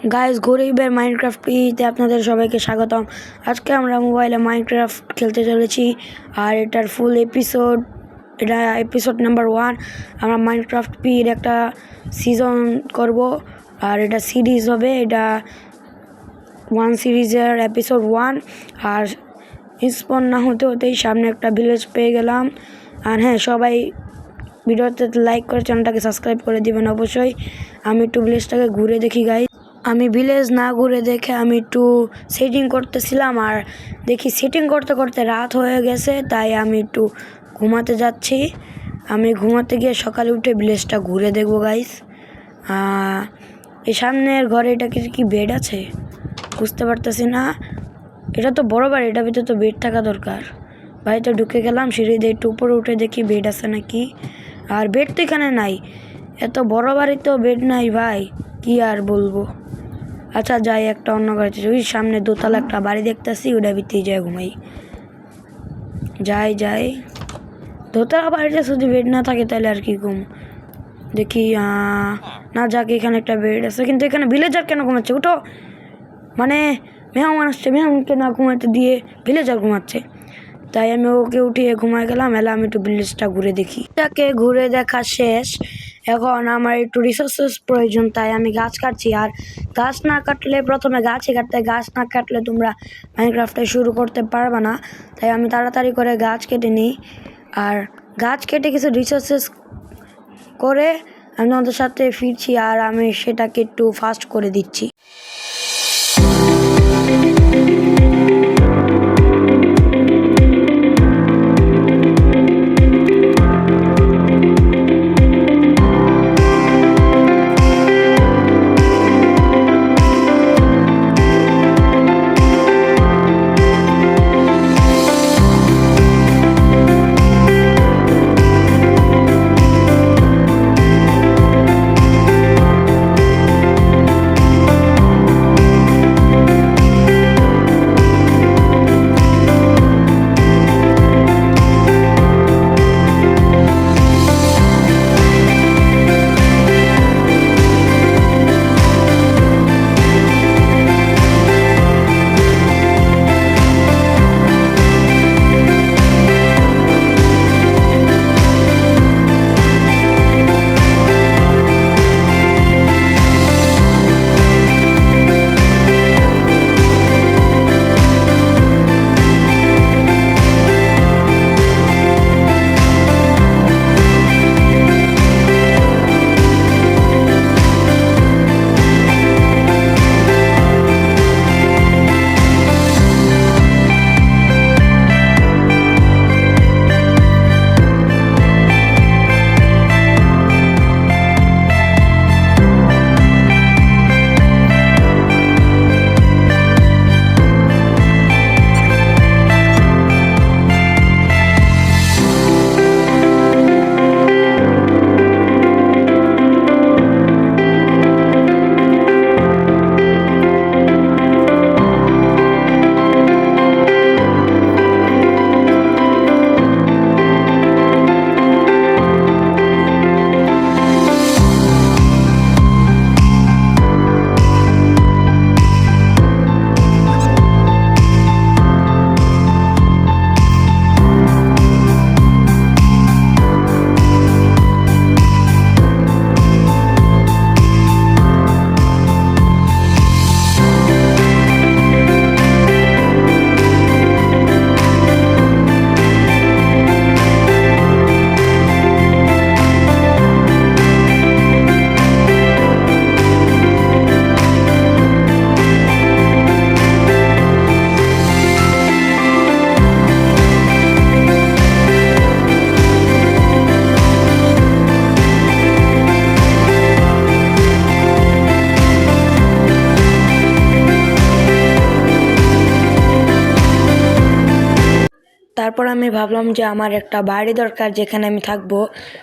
Guys, গরিবের Minecraft পিতে আপনাদের সবাইকে স্বাগতম। আজকে আমরা মোবাইলে মাইনক্রাফট খেলতে চলেছি, আর এটার ফুল এপিসোড, এটা এপিসোড নাম্বার 1। আমরা মাইনক্রাফট পির একটা সিজন করব, আর এটা সিরিজ হবে। এটা 1 সিরিজের এপিসোড 1। আর স্পন না হতে হতেই সামনে একটা ভিলেজ পেয়ে গেলাম। আর হ্যাঁ, সবাই ভিডিওতে লাইক করে চ্যানেলটাকে সাবস্ক্রাইব করে দিবেন অবশ্যই। আমি একটু ভিলেজটাকে ঘুরে দেখি গাইস। আমি ভিলেজ না ঘুরে দেখে আমি একটু সেটিং করতেছিলাম, আর দেখি সেটিং করতে করতে রাত হয়ে গেছে, তাই আমি একটু ঘুমাতে যাচ্ছি। আমি ঘুমাতে গিয়ে সকালে উঠে ভিলেজটা ঘুরে দেখবো গাইস। এই সামনের ঘরে এটা কি বেড আছে বুঝতে পারতেছি না। এটা তো বড় বাড়ি, এটার ভিতরে তো বেড থাকা দরকার। বাড়িতে ঢুকে গেলাম, সিঁড়ি দিয়ে একটু উপরে উঠে দেখি বেড আছে নাকি। আর বেড তো এখানে নাই, এত বড় বাড়িতেও বেড নাই ভাই, কি আর বলবো। আচ্ছা যাই, একটা অন্য বাড়িতে। ওই সামনে দোতলা একটা বাড়ি দেখতেছি, ওটা ভিতরে যাই ঘুমাই। যাই দোতলা বাড়িতে শুধু বেড না থাকে তাহলে আর কি ঘুম। দেখি না, যাকে এখানে একটা বেড আছে, কিন্তু এখানে ভিলেজার কেন ঘুমাচ্ছে? উঠো, মানে মেহমান আসছে, মেহমানকে না ঘুমাতে দিয়ে ভিলেজার ঘুমাচ্ছে। তাই আমি ওকে উঠিয়ে ঘুমায় গেলাম। এলা আমি একটু ভিলেজটা ঘুরে দেখি। এটাকে ঘুরে দেখা শেষ, এখন আমার একটু রিসোর্সেস প্রয়োজন, তাই আমি গাছ কাটছি। আর গাছ না কাটলে, প্রথমে গাছই কাটতে, গাছ না কাটলে তোমরা মাইনক্রাফটে শুরু করতে পারবে না। তাই আমি তাড়াতাড়ি করে গাছ কেটে নিই, আর গাছ কেটে কিছু রিসোর্সেস করে আমি তোমাদের সাথে ফিরছি, আর আমি সেটাকে একটু ফাস্ট করে দিচ্ছি। তারপর আমি ভাবলাম যে আমার একটা বাড়ি দরকার যেখানে আমি থাকবো,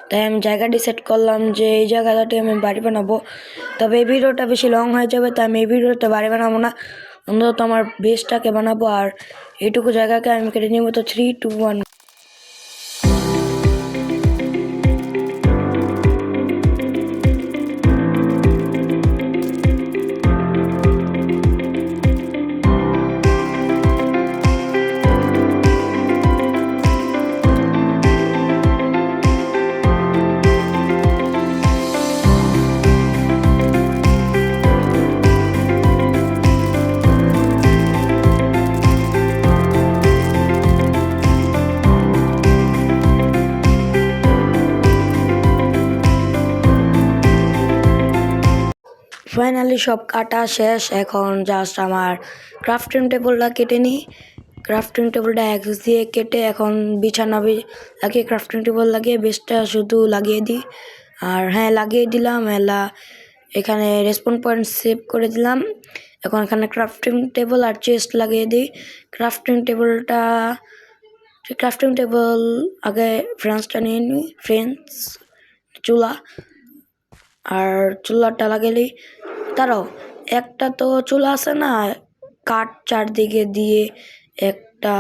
তাই আমি জায়গা ডিসাইড করলাম যে এই জায়গাটাতে আমি বাড়ি বানাবো। তবে এই ভিডিওটা বেশি লং হয়ে যাবে, তাই আমি এই ভিডিওতে বাড়ি বানাবো না, অন্তত আমার বেসটাকে বানাবো। আর এইটুকু জায়গাকে আমি কেটে নিব। তো 3, 2, 1। ফাইনালি সব কাটা শেষ। এখন জাস্ট আমার ক্রাফটিং টেবিলটা কেটে নিই। ক্রাফটিং টেবিলটা অ্যাক্স দিয়ে কেটে এখন বিছানা লাগিয়ে ক্রাফটিং টেবিল লাগিয়ে বেসটা শুধু লাগিয়ে দিই। আর হ্যাঁ, লাগিয়ে দিলাম। এখানে রেসপন্স পয়েন্ট সেভ করে দিলাম। এখন এখানে ক্রাফটিং টেবিল আর চেস্ট লাগিয়ে দিই। ক্রাফটিং টেবিল আগে ফ্রেন্সটা নিয়ে নিই। চুলা আর চুলাটা লাগালেই তারাও একটা তো চুলা আছে না, কাঠ চারদিকে দিয়ে একটা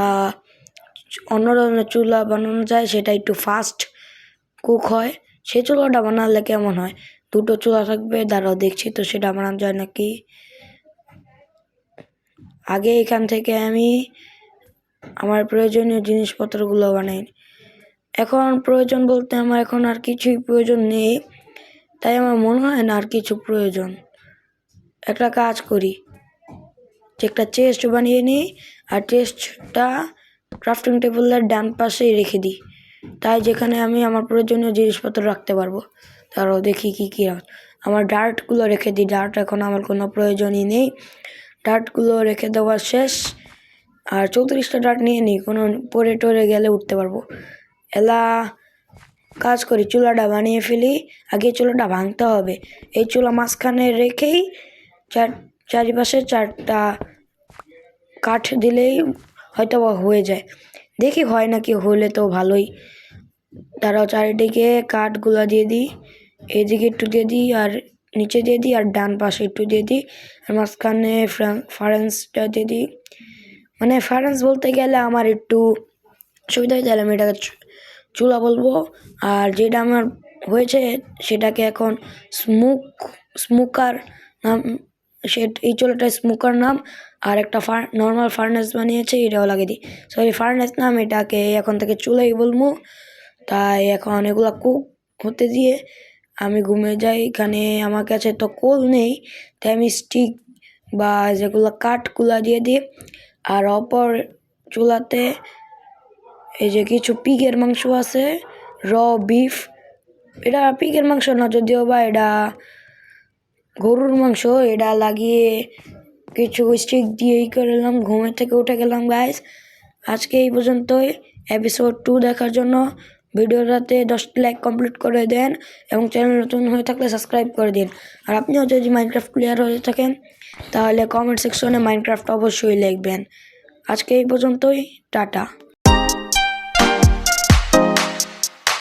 অন্য ধরনের চুলা বানানো যায়, সেটা একটু ফাস্ট কুক হয়। সেই চুলাটা বানালে কেমন হয়? দুটো চুলা থাকবে, দাঁড়াও দেখছি তো সেটা বানানো যায় নাকি। আগে এখান থেকে আমি আমার প্রয়োজনীয় জিনিসপত্রগুলো বানাই। এখন প্রয়োজন বলতে আমার এখন আর কিছুই প্রয়োজন নেই, তাই আমার মনে হয় না আর কিছু প্রয়োজন। একটা কাজ করি, যে একটা চেস্ট বানিয়ে নিই আর চেস্টটা ক্রাফটিং টেবিলের ডান পাশেই রেখে দিই, তাই যেখানে আমি আমার প্রয়োজনীয় জিনিসপত্র রাখতে পারবো। তারও দেখি কি আমার ডার্টগুলো রেখে দিই। ডার্ট এখন আমার কোনো প্রয়োজনই নেই। ডার্টগুলো রেখে দেওয়া শেষ। আর 34টা ডার্ট নিয়ে নিই, কোনো পরে টরে গেলে উঠতে পারবো। কাজ করি, চুলাটা বানিয়ে ফেলি। আগে চুলাটা ভাঙতে হবে। এই চুলা মাঝখানে রেখেই চারিপাশে 4টা কাঠ দিলেই হয়তো হয়ে যায়। দেখি হয় নাকি, হলে তো ভালোই। তারাও চারিদিকে কাঠগুলো দিয়ে দিই, এদিকে একটু দিয়ে দিই আর নিচে দিয়ে দিই আর ডান পাশে একটু দিয়ে দিই আর মাঝখানে ফারেন্সটা দিয়ে দিই। মানে ফারেন্স বলতে গেলে আমার একটু সুবিধা হয়ে যায়, আমি এটাকে চুলা বলবো। আর যেটা আমার হয়েছে সেটাকে এখন স্মোকার নাম, এই চুলাটা স্মোকার নাম। আর একটা নর্মাল ফার্নেস বানিয়েছে, এটাও লাগিয়ে দিই। সরি, ফার্নেস নাম, এটাকে এখন থেকে চুলাই বলবো। তাই এখন এগুলো কুক হতে দিয়ে আমি ঘুমিয়ে যাই। এখানে আমার কাছে তো কোল নেই, তাই আমি স্টিক বা যেগুলো কাঠগুলা দিয়ে দিই। আর অপর চুলাতে এই যে কিছু পিগের মাংস আছে, বিফ। এটা পিগের মাংস না যদিও, বা এটা গরুর মাংস। এটা লাগিয়ে কিছু স্টিক দিয়েই করলাম, ঘুমের থেকে উঠে গেলাম। গাইস, আজকে এই পর্যন্তই। এপিসোড 2 দেখার জন্য ভিডিওটাতে 10 লাইক কমপ্লিট করে দেন এবং চ্যানেল নতুন হয়ে থাকলে সাবস্ক্রাইব করে দিন। আর আপনিও যদি মাইনক্রাফট প্লেয়ার হয়ে থাকেন তাহলে কমেন্ট সেকশনে মাইনক্রাফট অবশ্যই লিখবেন। আজকে এই পর্যন্তই, টাটা।